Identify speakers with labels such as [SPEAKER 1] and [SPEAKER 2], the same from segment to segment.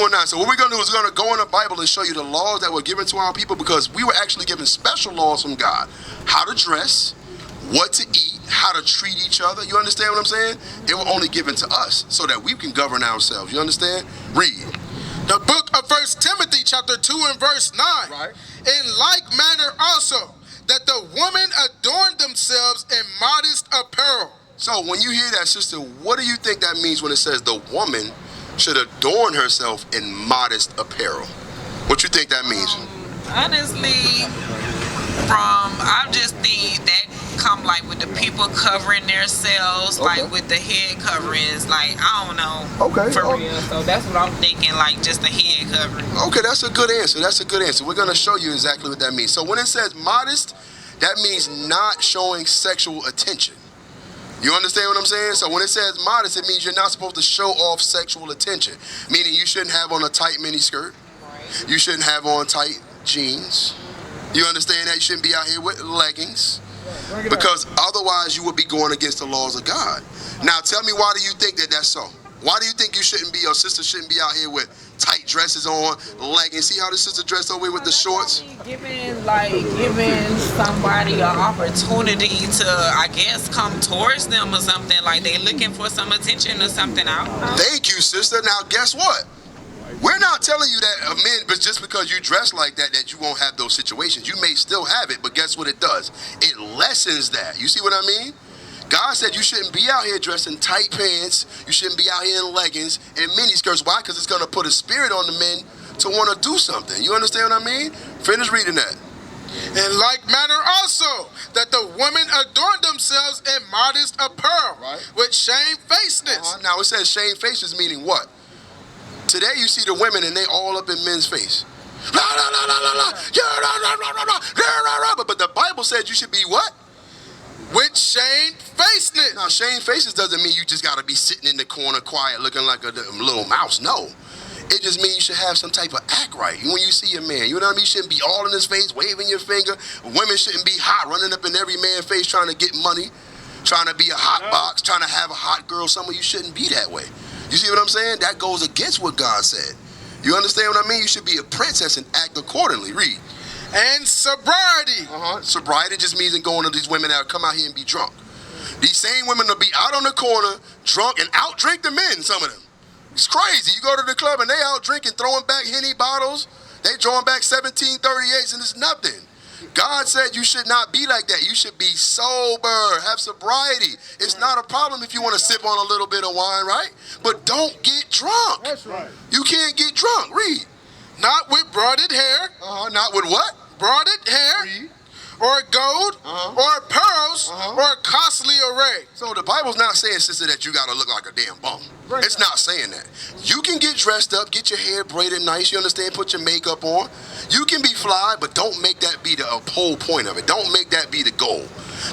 [SPEAKER 1] and 9. So what we're going to do is we're going to go in the Bible and show you the laws that were given to our people, because we were actually given special laws from God. How to dress, what to eat, how to treat each other. You understand what I'm saying? They were only given to us so that we can govern ourselves. You understand? Read.
[SPEAKER 2] The book of 1 Timothy chapter 2 and verse 9.
[SPEAKER 1] Right.
[SPEAKER 2] In like manner also, that the women adorn themselves in modest apparel.
[SPEAKER 1] So when you hear that, sister, what do you think that means when it says the woman should adorn herself in modest apparel? What you think that means?
[SPEAKER 3] Honestly, I just think that come like with the people covering themselves, like with the head coverings, like I don't know.
[SPEAKER 1] Okay.
[SPEAKER 3] For real. So that's what I'm thinking, like just the head covering.
[SPEAKER 1] Okay, that's a good answer. That's a good answer. We're going to show you exactly what that means. So when it says modest, that means not showing sexual attention. You understand what I'm saying? So when it says modest, it means you're not supposed to show off sexual attention. Meaning you shouldn't have on a tight mini skirt. Right. You shouldn't have on tight jeans. You understand that? You shouldn't be out here with leggings. Because otherwise you would be going against the laws of God. Now tell me, why do you think that that's so? Why do you think you shouldn't be, your sister shouldn't be out here with tight dresses on, leggings? See how the sister dressed over here with the shorts?
[SPEAKER 3] Giving somebody an opportunity to, I guess, come towards them or something. Like they looking for some attention or something. I don't know.
[SPEAKER 1] Thank you, sister. Now guess what? We're not telling you that men, but just because you dress like that, that you won't have those situations. You may still have it, but guess what it does? It lessens that. You see what I mean? God said you shouldn't be out here dressed in tight pants. You shouldn't be out here in leggings and mini skirts. Why? Because it's going to put a spirit on the men to want to do something. You understand what I mean? Finish reading that.
[SPEAKER 2] In like manner also, that the women adorn themselves in modest apparel, right, with shamefacedness.
[SPEAKER 1] Now it says shamefacedness, meaning what? Today you see the women and they all up in men's face. But the Bible said you should be what?
[SPEAKER 2] With shamefacedness.
[SPEAKER 1] Now, shamefacedness doesn't mean you just got to be sitting in the corner quiet looking like a little mouse. No. It just means you should have some type of act right when you see a man. You know what I mean? You shouldn't be all in his face, waving your finger. Women shouldn't be hot, running up in every man's face trying to get money, trying to be a hot box, trying to have a hot girl somewhere. You shouldn't be that way. You see what I'm saying? That goes against what God said. You understand what I mean? You should be a princess and act accordingly. Read.
[SPEAKER 2] And sobriety.
[SPEAKER 1] Sobriety just means going to these women that come out here and be drunk. These same women will be out on the corner, drunk, and out drink the men, some of them. It's crazy. You go to the club and they out drinking, throwing back Henny bottles. They drawing back 1738s and it's nothing. God said you should not be like that. You should be sober, have sobriety. It's not a problem if you want to sip on a little bit of wine, right? But don't get drunk.
[SPEAKER 2] That's right.
[SPEAKER 1] You can't get drunk. Read.
[SPEAKER 2] Not with braided hair.
[SPEAKER 1] Not with what?
[SPEAKER 2] Braided hair.
[SPEAKER 1] Read.
[SPEAKER 2] Or gold, or pearls, or costly array.
[SPEAKER 1] So the Bible's not saying, sister, that you got to look like a damn bum. Right. It's not saying that. You can get dressed up, get your hair braided nice, you understand, put your makeup on. You can be fly, but don't make that be the whole point of it. Don't make that be the goal.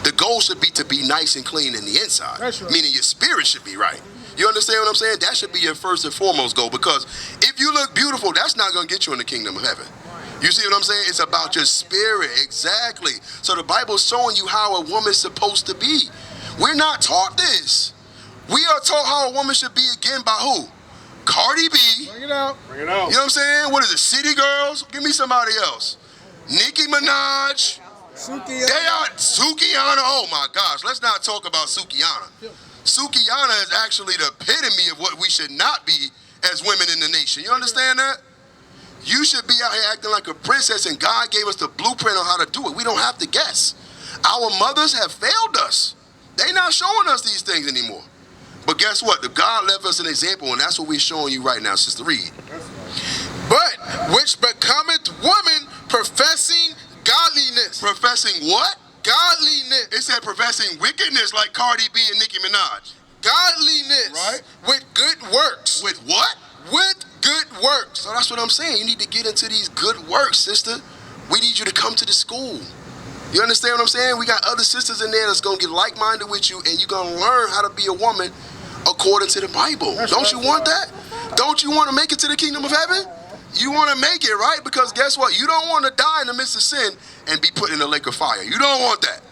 [SPEAKER 1] The goal should be to be nice and clean in the inside. That's right. Meaning your spirit should be right. You understand what I'm saying? That should be your first and foremost goal, because if you look beautiful, that's not going to get you in the kingdom of heaven. You see what I'm saying? It's about your spirit. Exactly. So the Bible's showing you how a woman's supposed to be. We're not taught this. We are taught how a woman should be again by who? Cardi B.
[SPEAKER 2] Bring it out.
[SPEAKER 1] Bring it out. You know what I'm saying? What is it? City Girls? Give me somebody else. Nicki Minaj.
[SPEAKER 2] Sukiyana.
[SPEAKER 1] They are Sukiyana. Oh my gosh. Let's not talk about Sukiyana. Sukiyana is actually the epitome of what we should not be as women in the nation. You understand that? You should be out here acting like a princess, and God gave us the blueprint on how to do it. We don't have to guess. Our mothers have failed us. They're not showing us these things anymore. But guess what? The God left us an example, and that's what we're showing you right now, Sister Reed.
[SPEAKER 2] But which becometh woman professing godliness.
[SPEAKER 1] Professing what?
[SPEAKER 2] Godliness.
[SPEAKER 1] It said professing wickedness like Cardi B and Nicki Minaj.
[SPEAKER 2] Godliness.
[SPEAKER 1] Right.
[SPEAKER 2] With good works.
[SPEAKER 1] With what?
[SPEAKER 2] With good works.
[SPEAKER 1] So that's what I'm saying. You need to get into these good works, sister. We need you to come to the school. You understand what I'm saying? We got other sisters in there that's going to get like-minded with you, and you're going to learn how to be a woman according to the Bible. Don't you want that? Don't you want to make it to the kingdom of heaven? You want to make it, right? Because guess what? You don't want to die in the midst of sin and be put in the lake of fire. You don't want that.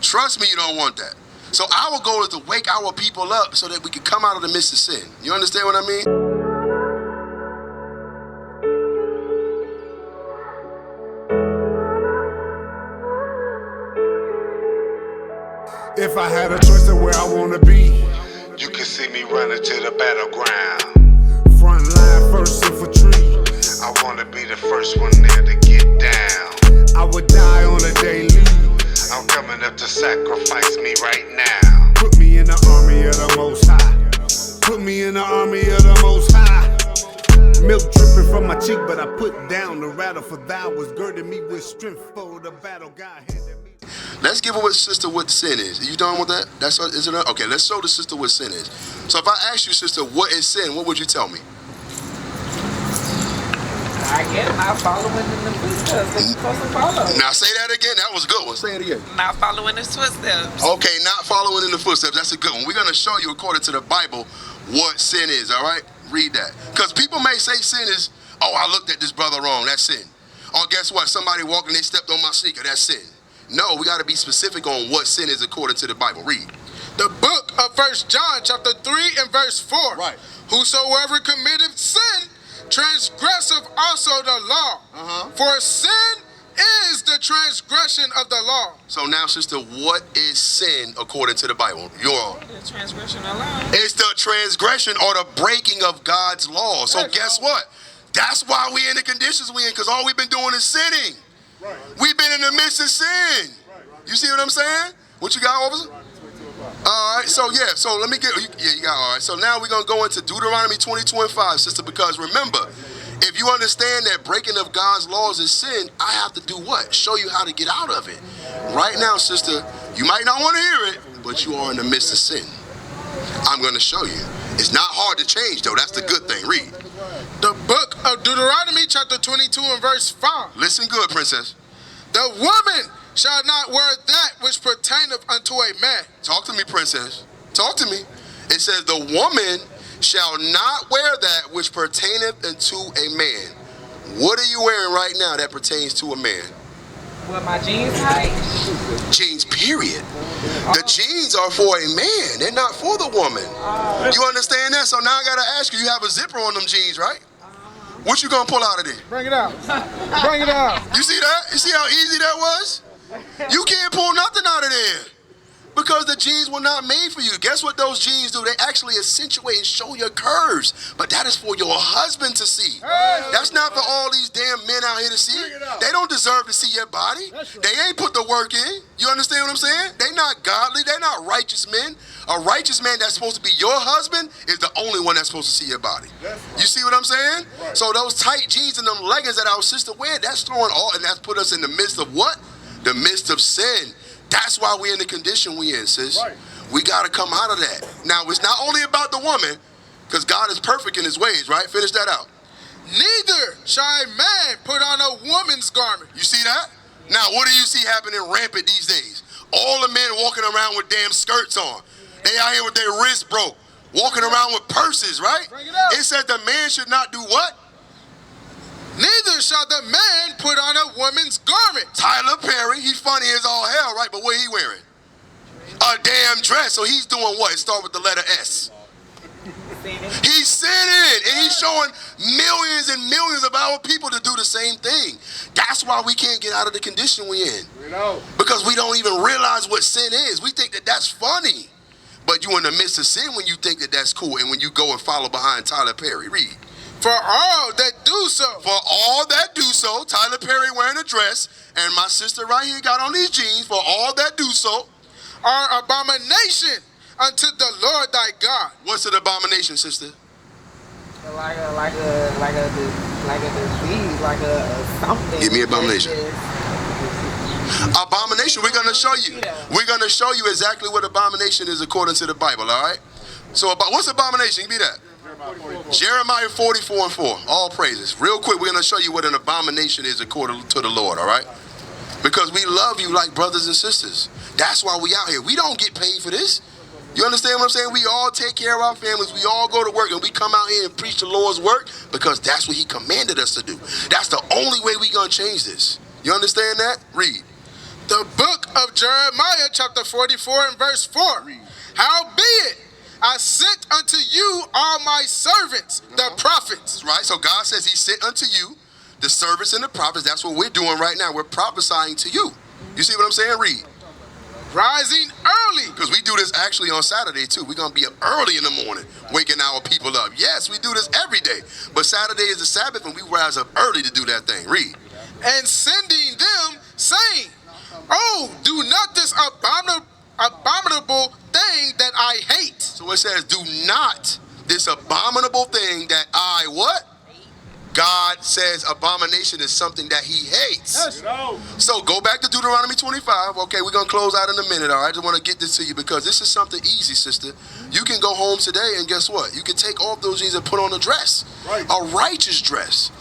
[SPEAKER 1] Trust me, you don't want that. So our goal is to wake our people up so that we can come out of the midst of sin. You understand what I mean?
[SPEAKER 4] If I had a choice of where I wanna be,
[SPEAKER 5] you can see me running to the battleground.
[SPEAKER 4] front line, first infantry.
[SPEAKER 5] I wanna be the first one there to get down.
[SPEAKER 4] I would die on a daily.
[SPEAKER 5] I'm coming up to sacrifice me right now.
[SPEAKER 4] Put me in the army of the Most High. Put me in the army of the Most High. Milk dripping from my cheek, but I put down the rattle, for thou was girding me with strength for the battle God handed me.
[SPEAKER 1] Let's give her sister what sin is. Are you done with that? Is it okay? Let's show the sister what sin is. So if I ask you, sister, what is sin? What would you tell me?
[SPEAKER 3] I guess not following in the footsteps that you're supposed to follow.
[SPEAKER 1] Now say that again. That was a good one. Say it again.
[SPEAKER 3] Not following his footsteps.
[SPEAKER 1] Okay, not following in the footsteps. That's a good one. We're going to show you, according to the Bible, what sin is, all right? Read that. Because people may say sin is, oh, I looked at this brother wrong. That's sin. Or guess what? Somebody walking, they stepped on my sneaker. That's sin. No, we got to be specific on what sin is according to the Bible. Read.
[SPEAKER 2] The book of 1 John chapter 3 and verse 4.
[SPEAKER 1] Right.
[SPEAKER 2] Whosoever committeth sin, transgressive also the law. For sin is the transgression of the law.
[SPEAKER 1] So now, sister, what is sin according to the Bible?
[SPEAKER 3] The transgression of law.
[SPEAKER 1] It's the transgression or the breaking of God's law. So guess what? That's why we in the conditions we in, because all we've been doing is sinning. Right. We've been in the midst of sin. You see what I'm saying? What you got, officer? All right, so let me get, you got, all right. So now we're going to go into Deuteronomy 22 and 5, sister, because remember, if you understand that breaking of God's laws is sin, I have to do what? Show you how to get out of it. Right now, sister, you might not want to hear it, but you are in the midst of sin. I'm going to show you. It's not hard to change, though. That's the good thing. Read.
[SPEAKER 2] The book of Deuteronomy chapter 22 and verse 5.
[SPEAKER 1] Listen good, princess.
[SPEAKER 2] The woman shall not wear that which pertaineth unto a man.
[SPEAKER 1] Talk to me, princess. Talk to me. It says the woman shall not wear that which pertaineth unto a man. What are you wearing right now that pertains to a man?
[SPEAKER 3] What, my jeans tight?
[SPEAKER 1] Jeans, period. The jeans are for a man. They're not for the woman. You understand that? So now I got to ask you, you have a zipper on them jeans, right? What you going to pull out of there?
[SPEAKER 2] Bring it out. Bring it out.
[SPEAKER 1] You see that? You see how easy that was? You can't pull nothing out of there. Because the jeans were not made for you. Guess what those jeans do? They actually accentuate and show your curves. But that is for your husband to see. That's not for all these damn men out here to see. They don't deserve to see your body. They ain't put the work in. You understand what I'm saying? They not godly. They're not righteous men. A righteous man that's supposed to be your husband is the only one that's supposed to see your body. You see what I'm saying? So those tight jeans and them leggings that our sister wear, that's throwing all, and that's put us in the midst of what? The midst of sin. That's why we're in the condition we in, sis. Right. We got to come out of that. Now, it's not only about the woman, because God is perfect in his ways, right? Finish that out.
[SPEAKER 2] Neither shall a man put on a woman's garment.
[SPEAKER 1] You see that? Now, what do you see happening rampant these days? All the men walking around with damn skirts on. They out here with their wrists broke, walking around with purses, right? It says the man should not do what?
[SPEAKER 2] Neither shall the man put on a woman's garment.
[SPEAKER 1] Tyler Perry, he's funny as all hell, right? But what he wearing? A damn dress. So he's doing what? It starts with the letter S. He's sinning, and he's showing millions and millions of our people to do the same thing. That's why we can't get out of the condition we in. Because we don't even realize what sin is. We think that that's funny. But you're in the midst of sin when you think that that's cool, and when you go and follow behind Tyler Perry. Read.
[SPEAKER 2] For all that do so.
[SPEAKER 1] For all that do so. Tyler Perry wearing a dress, and my sister right here got on these jeans. For all that do so.
[SPEAKER 2] Are abomination unto the Lord thy God.
[SPEAKER 1] What's an abomination, sister?
[SPEAKER 3] Like a disease, like a something.
[SPEAKER 1] Give me abomination. Abomination, we're going to show you. We're going to show you exactly what abomination is according to the Bible, all right? So what's abomination? Give me that. Jeremiah 44 and 4. All praises. Real quick, we're going to show you what an abomination is according to the Lord, all right? Because we love you like brothers and sisters. That's why we out here. We don't get paid for this. You understand what I'm saying? We all take care of our families. We all go to work, and we come out here and preach the Lord's work because that's what he commanded us to do. That's the only way we're going to change this. You understand that? Read.
[SPEAKER 2] The book of Jeremiah chapter 44 and verse 4. Read. Howbeit, I sent unto you all my servants, the prophets.
[SPEAKER 1] That's right. So God says he sent unto you the servants and the prophets. That's what we're doing right now. We're prophesying to you. You see what I'm saying? Read.
[SPEAKER 2] Rising early.
[SPEAKER 1] Because we do this actually on Saturday too. We're going to be up early in the morning, waking our people up. Yes, we do this every day. But Saturday is the Sabbath and we rise up early to do that thing. Read.
[SPEAKER 2] And sending them, saying, oh, do not this abominable thing that I hate.
[SPEAKER 1] So it says, do not this abominable thing that I what? God says abomination is something that he hates.
[SPEAKER 2] Yes.
[SPEAKER 1] So go back to Deuteronomy 25. Okay, we're going to close out in a minute. All right, I just want to get this to you because this is something easy, sister. You can go home today and guess what? You can take off those jeans and put on a dress, a righteous dress.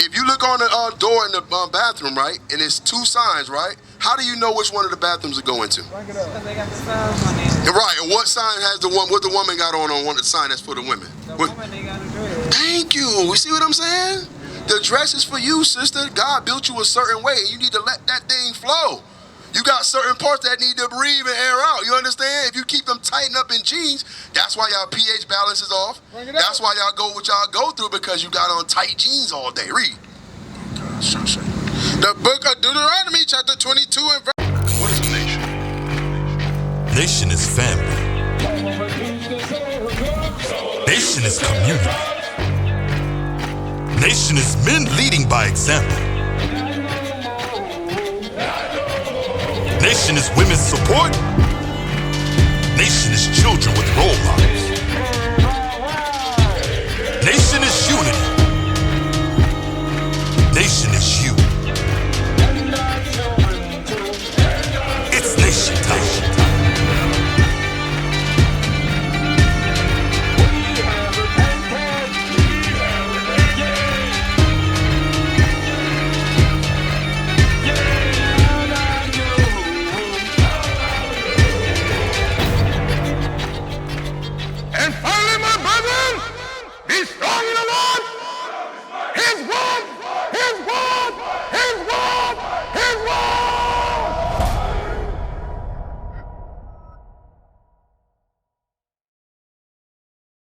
[SPEAKER 1] If you look on the door in the bathroom, right, and it's two signs, right? How do you know which one of the bathrooms to go into?
[SPEAKER 3] Because they got the signs on it.
[SPEAKER 1] Right, and what sign has what the woman got on one of the sign that's for the women?
[SPEAKER 3] The woman, they got a dress.
[SPEAKER 1] Thank you. You see what I'm saying? The dress is for you, sister. God built you a certain way, and you need to let that thing flow. You got certain parts that need to breathe and air out. You understand? If you keep them tightened up in jeans, that's why y'all pH balance is off. That's why y'all go what y'all go through because you got on tight jeans all day. Read.
[SPEAKER 2] The book of Deuteronomy, chapter 22 and verse.
[SPEAKER 1] What is a nation?
[SPEAKER 6] Nation is family. Nation is community. Nation is men leading by example. Nation is women's support. Nation is children with role models. Nation is unity. Nation